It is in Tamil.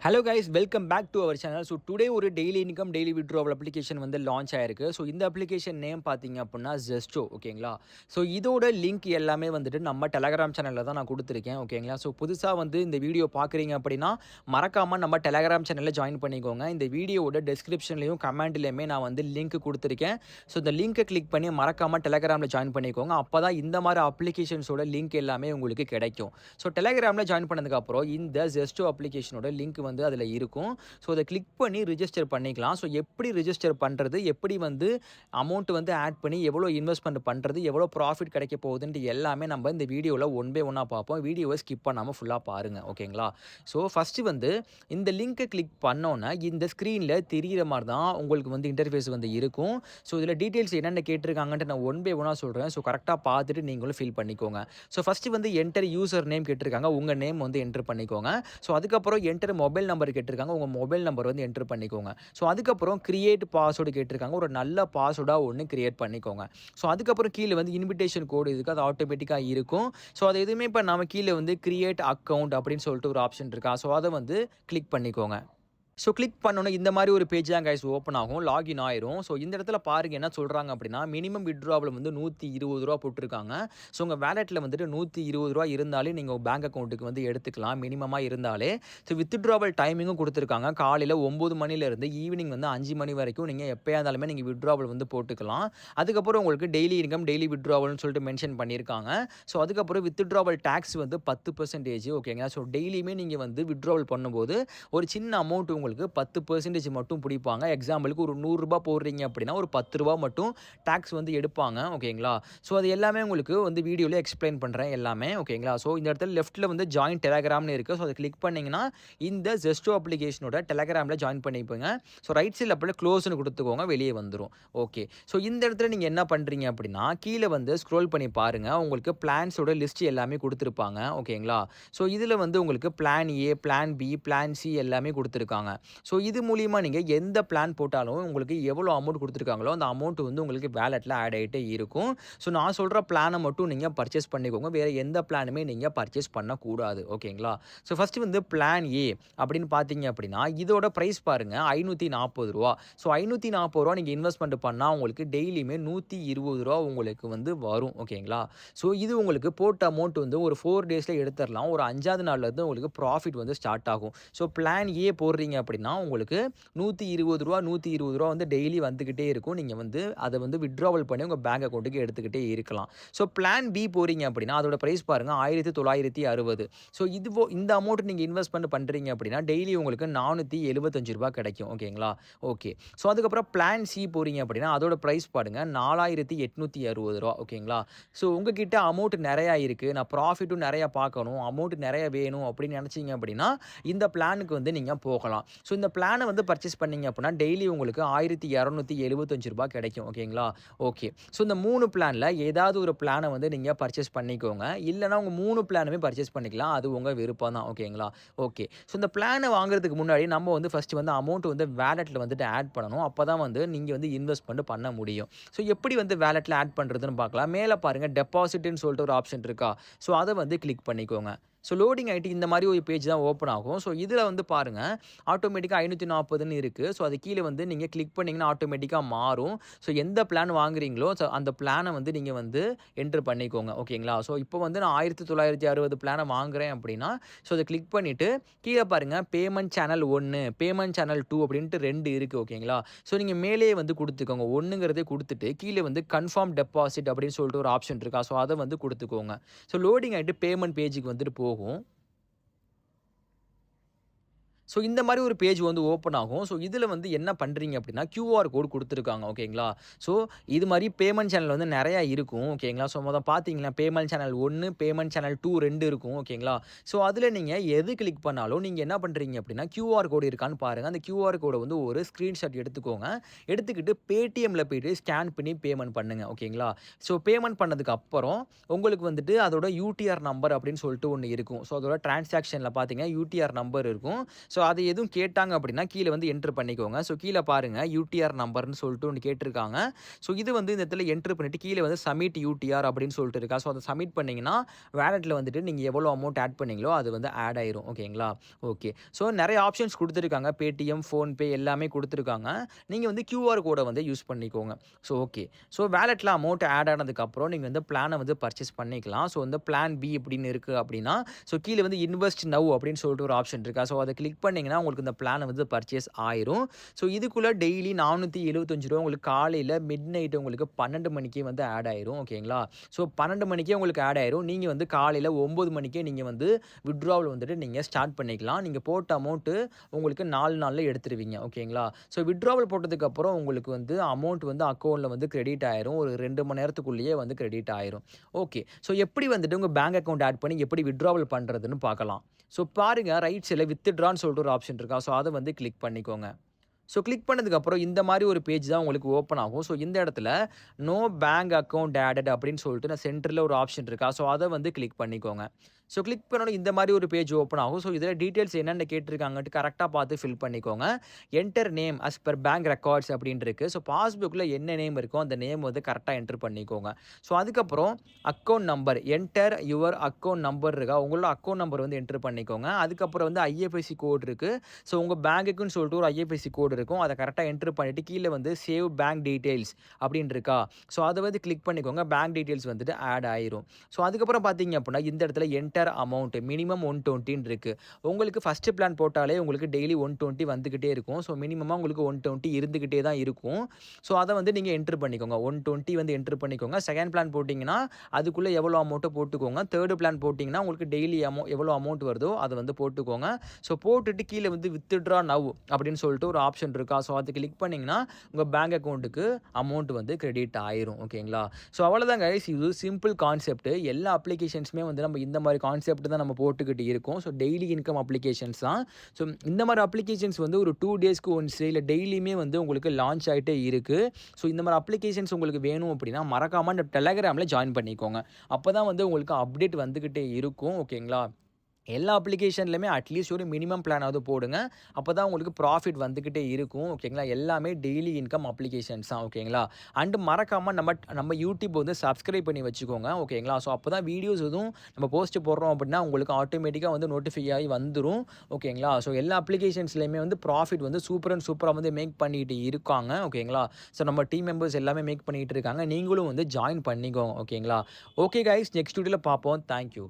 Hello guys welcome back to our channel. So today ஒரு daily income daily withdrawal application வந்து லான்ச் ஆயிருக்கு. ஸோ இந்த அப்ளிகேஷன் நேம் பார்த்தீங்க அப்படின்னா ஜெஸ்டோ, ஓகேங்களா. ஸோ இதோட லிங்க் எல்லாமே வந்துட்டு நம்ம டெலகிராம் சேனலில் தான் நான் கொடுத்துருக்கேன், ஓகேங்களா. ஸோ புதுசாக வந்து இந்த வீடியோ பார்க்குறீங்க அப்படின்னா மறக்காமல் நம்ம டெலகிராம் சேனலில் ஜாயின் பண்ணிக்கோங்க. இந்த வீடியோவோட டெஸ்கிரிப்ஷன்லையும் கமெண்ட்லையுமே நான் வந்து லிங்க் கொடுத்துருக்கேன். ஸோ இந்த லிங்க்கை கிளிக் பண்ணி மறக்காமல் டெலகிராமில் ஜாயின் பண்ணிக்கோங்க. அப்போ தான் இந்த மாதிரி அப்ளிகேஷன்ஸோட லிங்க் எல்லாமே உங்களுக்கு கிடைக்கும். ஸோ டெலகிராமில் ஜாயின் பண்ணதுக்கப்புறம் இந்த ஜெஸ்டோ அப்ளிகேஷனோட லிங்க் வந்து அதில் இருக்கும். ஸோ அதை கிளிக் பண்ணி ரிஜிஸ்டர் பண்ணிக்கலாம். ஸோ எப்படி ரிஜிஸ்டர் பண்ணுறது, எப்படி வந்து அமௌண்ட் வந்து ஆட் பண்ணி எவ்வளோ இன்வெஸ்ட்மெண்ட் பண்ணுறது, எவ்வளோ ப்ராஃபிட் கிடைக்க போகுதுன்ட்டு எல்லாமே நம்ம இந்த வீடியோவில் ஒன் பை ஒன்னாக பார்ப்போம். வீடியோவை ஸ்கிப் பண்ணாமல் ஃபுல்லாக பாருங்கள், ஓகேங்களா. ஸோ ஃபஸ்ட்டு வந்து இந்த லிங்க்கை கிளிக் பண்ணோன்னே இந்த ஸ்க்ரீனில் தெரிகிற மாதிரி தான் உங்களுக்கு வந்து இன்டர்ஃபேஸ் வந்து இருக்கும். ஸோ இதில் டீட்டெயில்ஸ் என்னென்ன கேட்டிருக்காங்கன்ட்டு நான் ஒன் பை ஒன்னாக சொல்கிறேன். ஸோ கரெக்டாக பார்த்துட்டு நீங்களும் ஃபில் பண்ணிக்கோங்க. ஸோ ஃபஸ்ட்டு வந்து என்டர் யூசர் நேம் கேட்டிருக்காங்க. உங்கள் நேம் வந்து என்டர் பண்ணிக்கோங்க. ஸோ அதுக்கப்புறம் என்டர் மொபைல் நம்பர் கேட்டிருக்காங்க. உங்கள் மொபைல் நம்பர் வந்து என்டர் பண்ணிக்கோங்க. ஸோ அதுக்கப்புறம் கிரியேட் பாஸ்வேர்டு கேட்டிருக்காங்க. ஒரு நல்ல பாஸ்வேர்டாக ஒன்று கிரியேட் பண்ணிக்கோங்க. ஸோ அதுக்கப்புறம் கீழே வந்து இன்விடேஷன் கோடு இருக்குது, அது ஆட்டோமேட்டிக்காக இருக்கும். ஸோ அது எதுவுமே இப்போ நம்ம கீழே வந்து கிரியேட் அக்கௌண்ட் அப்படின்னு சொல்லிட்டு ஒரு ஆப்ஷன் இருக்கா. ஸோ அதை வந்து கிளிக் பண்ணிக்கோங்க. ஸோ கிளிக் பண்ணோன்னே இந்த மாதிரி ஒரு பேஜ் தான் கைஸ் ஓப்பன் ஆகும். லாகின் ஆயிரும். ஸோ இந்த இடத்துல பாருங்க என்ன சொல்கிறாங்க அப்படின்னா, மினிமம் வித்ட்ராவல் வந்து ₹120 போட்டிருக்காங்க. ஸோ உங்கள் வேலெட்டில் வந்துட்டு ₹120 இருந்தாலே நீங்கள் பேங்க் அக்கௌண்ட்டுக்கு வந்து எடுத்துக்கலாம், மினிமமாக இருந்தாலே. ஸோ வித்ட்ராவல் டைமிங்கும் கொடுத்துருக்காங்க. காலையில் 9 மணிலேருந்து ஈவினிங் வந்து 5 மணி வரைக்கும் நீங்கள் எப்போயா இருந்தாலுமே நீங்கள் வித்ட்ராவல் வந்து போட்டுக்கலாம். அதுக்கப்புறம் உங்களுக்கு டெய்லி இன்கம் டெய்லி வித்ட்ராவல்னு சொல்லிட்டு மென்ஷன் பண்ணியிருக்காங்க. ஸோ அதுக்கப்புறம் வித்ட்ராவல் டேக்ஸ் வந்து 10% ஓகேங்களா. ஸோ டெய்லியுமே நீங்கள் வந்து வித்ட்ராவல் பண்ணும்போது ஒரு சின்ன அமௌண்ட் உங்களுக்கு 10% மட்டும் பிடிப்பாங்க. எக்ஸாம்பிளுக்கு ஒரு ₹100 போடுறீங்க அப்படின்னா ஒரு ₹10 மட்டும் டாக்ஸ் வந்து எடுப்பாங்க, ஓகேங்களா. ஸோ அது எல்லாமே உங்களுக்கு வந்து வீடியோவில் எக்ஸ்பிளைன் பண்ணுறேன் எல்லாமே, ஓகேங்களா. ஸோ இந்த இடத்துல லெஃப்ட்டில் வந்து ஜாயின் டெலகிராம்னு இருக்குது. ஸோ அதை கிளிக் பண்ணிங்கன்னா இந்த ஜெஸ்டோ அப்ளிகேஷனோட டெலகிராமில் ஜாயின் பண்ணிப்போங்க. ஸோ ரைட் சைடில் அப்படியே க்ளோஸ்னு கொடுத்துக்கோங்க, வெளியே வந்துடும். ஓகே. ஸோ இந்த இடத்துல நீங்கள் என்ன பண்ணுறீங்க அப்படின்னா கீழே வந்து ஸ்க்ரோல் பண்ணி பாருங்கள். உங்களுக்கு பிளான்ஸோட லிஸ்ட் எல்லாமே கொடுத்துருப்பாங்க, ஓகேங்களா. ஸோ இதில் வந்து உங்களுக்கு plan A, plan B, plan C எல்லாமே கொடுத்துருக்காங்க. ஸோ இது மூலியமா நீங்கள் எந்த பிளான் போட்டாலும் உங்களுக்கு எவ்வளோ அமௌண்ட் கொடுத்துருக்காங்களோ அந்த அமௌண்ட் வந்து உங்களுக்கு வேலெட்டில் ஆட் ஆகிட்டே இருக்கும். ஸோ நான் சொல்கிற பிளானை மட்டும் நீங்கள் பர்ச்சேஸ் பண்ணிக்கோங்க. வேறு எந்த பிளானுமே நீங்கள் பர்ச்சேஸ் பண்ணக்கூடாது, ஓகேங்களா. ஸோ ஃபஸ்ட்டு வந்து பிளான் ஏ அப்படின்னு பார்த்தீங்க அப்படின்னா இதோட ப்ரைஸ் பாருங்கள் ₹540. ஸோ ₹540 நீங்கள் இன்வெஸ்ட்மெண்ட் பண்ணால் உங்களுக்கு டெய்லியுமே ₹120 உங்களுக்கு வந்து வரும், ஓகேங்களா. ஸோ இது உங்களுக்கு போட்ட அமௌண்ட் வந்து ஒரு 4 டேஸில் எடுத்துடலாம். ஒரு 5வது நாள்லேருந்து உங்களுக்கு ப்ராஃபிட் வந்து ஸ்டார்ட் ஆகும். ஸோ பிளான் ஏ போடுறீங்க அப்படின்னா உங்களுக்கு ₹120 ₹120 வந்து டெய்லி வந்துக்கிட்டே இருக்கும். நீங்கள் வந்து அதை வந்து வித்ட்ராவல் பண்ணி உங்கள் பேங்க் அக்கௌண்ட்டுக்கு எடுத்துக்கிட்டே இருக்கலாம். ஸோ பிளான் பி போகிறீங்க அப்படின்னா அதோட ப்ரைஸ் பாருங்கள் ₹1960. ஸோ இந்த அமௌண்ட் நீங்கள் இன்வெஸ்ட்மெண்ட் பண்ணுறீங்க அப்படின்னா டெய்லி உங்களுக்கு ₹475 கிடைக்கும், ஓகேங்களா. ஓகே. ஸோ அதுக்கப்புறம் பிளான் சி போகிறீங்க அப்படின்னா அதோட ப்ரைஸ் பாருங்கள் ₹4860, ஓகேங்களா. ஸோ உங்ககிட்ட அமௌண்ட் நிறையா இருக்குது, நான் ப்ராஃபிட்டும் நிறையா பார்க்கணும், அமௌண்ட் நிறைய வேணும் அப்படின்னு நினச்சிங்க அப்படின்னா இந்த பிளானுக்கு வந்து நீங்கள் போகலாம். ஸோ இந்த பிளானை வந்து பர்ச்சேஸ் பண்ணீங்க அப்படின்னா டெய்லி உங்களுக்கு ₹1275 கிடைக்கும், ஓகேங்களா. ஓகே. ஸோ இந்த 3 பிளானில் ஏதாவது ஒரு பிளானை வந்து நீங்கள் பர்ச்சேஸ் பண்ணிக்கோங்க. இல்லைனா உங்கள் 3 பிளானுமே பர்ச்சேஸ் பண்ணிக்கலாம். அது உங்கள் விருப்பம் தான், ஓகேங்களா. ஓகே. ஸோ இந்த பிளானை வாங்குறதுக்கு முன்னாடி நம்ம வந்து ஃபஸ்ட்டு வந்து அமௌண்ட் வந்து வேலெட்டில் வந்துட்டு ஆட் பண்ணணும். அப்போ தான் வந்து நீங்கள் வந்து இன்வெஸ்ட்மெண்ட் பண்ண முடியும். ஸோ எப்படி வந்து வேலெட்டில் ஆட் பண்ணுறதுன்னு பார்க்கலாம். மேலே பாருங்கள் டெபாசிட்னு சொல்லிட்டு ஒரு ஆப்ஷன் இருக்கா. ஸோ அதை வந்து கிளிக் பண்ணிக்கோங்க. ஸோ லோடிங் ஆகிட்டு இந்த மாதிரி ஒரு பேஜ் தான் ஓப்பன் ஆகும். ஸோ இதில் வந்து பாருங்கள் ஆட்டோமேட்டிக்காக 540ன்னு இருக்குது. ஸோ அது கீழே வந்து நீங்கள் கிளிக் பண்ணிங்கன்னா ஆட்டோமேட்டிக்காக மாறும். ஸோ எந்த பிளான் வாங்குறீங்களோ ஸோ அந்த பிளானை வந்து நீங்கள் வந்து என்ட்ரு பண்ணிக்கோங்க, ஓகேங்களா. ஸோ இப்போ வந்து நான் 1960 பிளானை வாங்குறேன் அப்படின்னா ஸோ அதை கிளிக் பண்ணிவிட்டு கீழே பாருங்கள் பேமெண்ட் சேனல் 1, பேமெண்ட் சேனல் 2 அப்படின்ட்டு 2 இருக்குது, ஓகேங்களா. ஸோ நீங்கள் மேலேயே வந்து கொடுத்துக்கோங்க. 1ங்கிறதே கொடுத்துட்டு கீழே வந்து கன்ஃபார்ம் டெபாசிட் அப்படின்னு சொல்லிட்டு ஒரு ஆப்ஷன் இருக்கா. ஸோ அதை வந்து கொடுத்துக்கோங்க. ஸோ லோடிங் ஆகிட்டு பேமெண்ட் பேஜுக்கு வந்துட்டு போகும். ஸோ இந்த மாதிரி ஒரு பேஜ் வந்து ஓப்பன் ஆகும். ஸோ இதில் வந்து என்ன பண்ணுறீங்க அப்படின்னா QR கோட் கொடுத்துருக்காங்க, ஓகேங்களா. ஸோ இது மாதிரி பேமெண்ட் சேனல் வந்து நிறையா இருக்கும், ஓகேங்களா. ஸோ பார்த்தீங்கன்னா பேமெண்ட் சேனல் 1, பேமெண்ட் சேனல் 2 2 இருக்கும், ஓகேங்களா. ஸோ அதில் நீங்கள் எது கிளிக் பண்ணாலும் நீங்கள் என்ன பண்ணுறீங்க அப்படின்னா QR கோடு இருக்கான்னு பாருங்கள். அந்த QR கோடை வந்து ஒரு ஸ்க்ரீன்ஷாட் எடுத்துக்கோங்க. எடுத்துக்கிட்டு பேடிஎம்மில் போய்ட்டு ஸ்கேன் பண்ணி பேமெண்ட் பண்ணுங்கள், ஓகேங்களா. ஸோ பேமெண்ட் பண்ணதுக்கு அப்புறம் உங்களுக்கு வந்துட்டு அதோட UTR நம்பர் அப்படின்னு சொல்லிட்டு ஒன்று இருக்கும். ஸோ அதோட டிரான்சாக்ஷனில் பார்த்தீங்கன்னா UTR நம்பர் இருக்கும். ஸோ அது எதுவும் கேட்டாங்க அப்படின்னா கீழ வந்து என்டர் பண்ணிக்கோங்க. ஸோ கீழ பாருங்க யூடிஆர் நம்பர்ன்னு சொல்லிட்டு ஒண்ணு கேட்டிருக்காங்க. ஸோ இது வந்து இந்த இடத்துல என்டர் பண்ணிட்டு கீழ வந்து சப்மிட் யூடிஆர் அப்படின்னு சொல்லிட்டு இருக்கா. ஸோ அத சப்மிட் பண்ணீங்கன்னா, வாலெட்ல வந்துட்டு நீங்க எவ்வளோ அமௌண்ட் ஆட் பண்ணீங்களோ அது வந்து ஆட் ஆயிரும். ஓகேங்களா? ஓகே. ஸோ நெறைய ஆப்ஷன்ஸ் குடுத்துருக்காங்க. Paytm, ஃபோன்பே எல்லாமே குடுத்துருக்காங்க. நீங்க வந்து கியூஆர் கோட வந்து யூஸ் பண்ணிக்கோங்க. So okay. ஸோ வாலெட்ல அமௌண்ட் ஆட் ஆனதுக்கப்புறம் நீங்க வந்து பிளான வந்து பர்ச்சேஸ் பண்ணிக்கலாம். ஸோ வந்து பிளான் பி அப்படின்னு இருக்கு அப்படின்னா, ஸோ கீழ வந்து இன்வெஸ்ட் நவ் அப்படின்னு சொல்லிட்டு ஒரு ஆப்ஷன் இருக்கா. ஸோ அத கிளிக் பண்ணீங்கன்னா, உங்களுக்கு இந்த பிளான் வந்து பர்ச்சேஸ் ஆயிரும். ஸோ இதுக்குள்ள டெய்லி ரூ. 475 உங்களுக்கு காலையில மிட் நைட் உங்களுக்கு 12 மணிக்கே வந்து ஆட் ஆயிரும். ஓகேங்களா? ஸோ 12 மணிக்கே உங்களுக்கு ஆட் ஆயிரும். நீங்க வந்து காலையில 9 மணிக்கே நீங்க வந்து வித்ட்ராவல் வந்துட்டு நீங்க ஸ்டார்ட் பண்ணிக்கலாம். நீங்க போட்ட அமௌண்ட் உங்களுக்கு 4 நாள்ல எடுத்துருவீங்க. ஓகேங்களா? ஸோ வித்ட்ராவல் போட்டதுக்கப்புறம் உங்களுக்கு வந்து அமௌண்ட் வந்து அக்கவுண்ட்ல வந்து கிரெடிட் ஆயிரும். ஒரு 2 மணி நேரத்துக்குள்ளேயே வந்து கிரெடிட் ஆயிரும். ஓகே. ஸோ எப்படி வந்துட்டு உங்க பேங்க் அக்கவுண்ட் ஆட் பண்ணி எப்படி வித்ட்ராவல் பண்றதுன்னு பார்க்கலாம். ஸோ பாருங்க ரைட் சைட்ல வித்ட்ரான்னு சொல்லிட்டு ஒரு ஆப்ஷன் இருக்கா. ஸோ அத வந்து கிளிக் பண்ணிக்கோங்க. ஸோ கிளிக் பண்ணதுக்கப்புறம் இந்த மாரி ஒரு பேஜ் தான் உங்களுக்கு ஓப்பன் ஆகும். ஸோ இந்த இடத்துல நோ பேங்க் அக்கவுண்ட் ஆடட் அப்படின்னு சொல்லிட்டு நான் சென்டர்ல ஒரு ஆப்ஷன் இருக்கா. ஸோ அத வந்து கிளிக் பண்ணிக்கோங்க. ஸோ கிளிக் பண்ணோனே இந்த மாரி ஒரு பேஜ் ஓப்பன் ஆகும். ஸோ இதில டீட்டெயில்ஸ் என்னென்ன கேட்டிருக்காங்கன்ட்டு கரெக்ட்டா பார்த்து ஃபில் பண்ணிக்கோங்க. Enter name as per bank records அப்படின்னு இருக்கு. ஸோ பாஸ்புக்ல என்ன நேம் இருக்கோ அந்த நேம் வந்து கரெக்ட்டா என்டர் பண்ணிக்கோங்க. ஸோ அதுக்கப்புறம் account number enter your account number இருக்கா. உங்களோட அக்கவுண்ட் நம்பர் வந்து என்டர் பண்ணிக்கோங்க. அதுக்கப்புறம் வந்து ஐஎஃப்எஸ்சி கோட் இருக்கு. ஸோ உங்க பேங்க்குன்னு சொல்லிட்டு ஒரு ஐஎஃப்எஸ்சி கோட் இருக்கும். அத கரெக்ட்டா என்டர் பண்ணிட்டு கீழ வந்து சேவ் பேங்க் டீட்டெயில்ஸ் அப்படின்னு இருக்கா. ஸோ அத வந்து கிளிக் பண்ணிக்கோங்க. பேங்க் டீட்டெயில்ஸ் வந்துட்டு ஆட் ஆயிரும். ஸோ அதுக்கப்புறம் பார்த்தீங்க அப்படின்னா இந்த இடத்துல என்டர் அமௌண்ட் மினிமம் 120 இருக்கு. உங்களுக்கு ஃபர்ஸ்ட் பிளான் போட்டாலே உங்களுக்கு டெய்லி 120 வந்துகிட்டே இருக்கும். ஸோ மினிமமா உங்களுக்கு 120 இருந்துகிட்டே தான் இருக்கும். ஸோ அத வந்து நீங்க என்டர் பண்ணிக்கோங்க. 120 வந்து என்டர் பண்ணிக்கோங்க. செகண்ட் பிளான் போட்டீங்கன்னா, அதுக்குள்ள எவ்வளோ அமௌண்ட்டோ போட்டுக்கோங்க. தேர்ட் பிளான் போட்டீங்கன்னா, உங்களுக்கு டெய்லி எவ்வளோ அமௌண்ட் வருதோ அத வந்து போட்டுக்கோங்க. ஸோ போட்டுட்டு கீழ வந்து வித்ட்ரா நவ் அப்படின்னு சொல்லிட்டு ஒரு ஆப்ஷன் இருக்கா. ஸோ அத கிளிக் பண்ணீங்கன்னா, உங்க பேங்க் அக்கவுண்ட்க்கு அமௌண்ட் வந்து கிரெடிட் ஆயிரும். ஓகேங்களா? ஸோ அவ்வளோதான் கைஸ். இது சிம்பிள் கான்செப்ட். எல்லா அப்ளிகேஷன்ஸுமே வந்து நம்ம இந்த மாரி கான்செப்ட் தான் நம்ம போட்டுக்கிட்டு இருக்கோம். ஸோ டெய்லி இன்கம் அப்ளிகேஷன்ஸ் தான். ஸோ இந்த மாரி அப்ளிகேஷன்ஸ் வந்து ஒரு 2 டேஸ்க்கு ஒன்ஸ் இல்ல டெய்லியுமே வந்து உங்களுக்கு லான்ச் ஆயிட்டே இருக்கு. ஸோ இந்த மாரி அப்ளிகேஷன்ஸ் உங்களுக்கு வேணும் அப்படின்னா, மறக்காம இந்த டெலகிராம்ல ஜாயின் பண்ணிக்கோங்க. அப்பதான் வந்து உங்களுக்கு அப்டேட் வந்துகிட்டே இருக்கும். ஓகேங்களா? எல்லா அப்ளிகேஷன்லயுமே அட்லீஸ்ட் ஒரு மினிமம் பிளானாவது போடுங்க. அப்பதான் உங்களுக்கு ப்ராஃபிட் வந்துகிட்டே இருக்கும். ஓகேங்களா? எல்லாமே டெய்லி இன்கம் அப்ளிகேஷன்ஸ் தான். ஓகேங்களா? அண்ட் மறக்காம நம்ம யூடியூப் வந்து சப்ஸ்கிரைப் பண்ணி வச்சுக்கோங்க. ஓகேங்களா? ஸோ அப்பதான் வீடியோஸ் எதுவும் நம்ம போஸ்ட் போடுறோம் அப்படின்னா, உங்களுக்கு ஆட்டோமேட்டிக்கா வந்து நோட்டிஃபை ஆகி வந்துரும். ஓகேங்களா? ஸோ எல்லா அப்ளிகேஷன்ஸ்லயுமே வந்து ப்ராஃபிட் வந்து சூப்பரா வந்து மேக் பண்ணிட்டு இருக்காங்க. ஓகேங்களா? ஸோ நம்ம டீம் மெம்பர்ஸ் எல்லாமே மேக் பண்ணிட்டு இருக்காங்க. நீங்களும் வந்து ஜாயின் பண்ணிக்கோங்க. ஓகேங்களா? ஓகே கைஸ் நெக்ஸ்ட் வீடியோல பார்ப்போம். Thank you.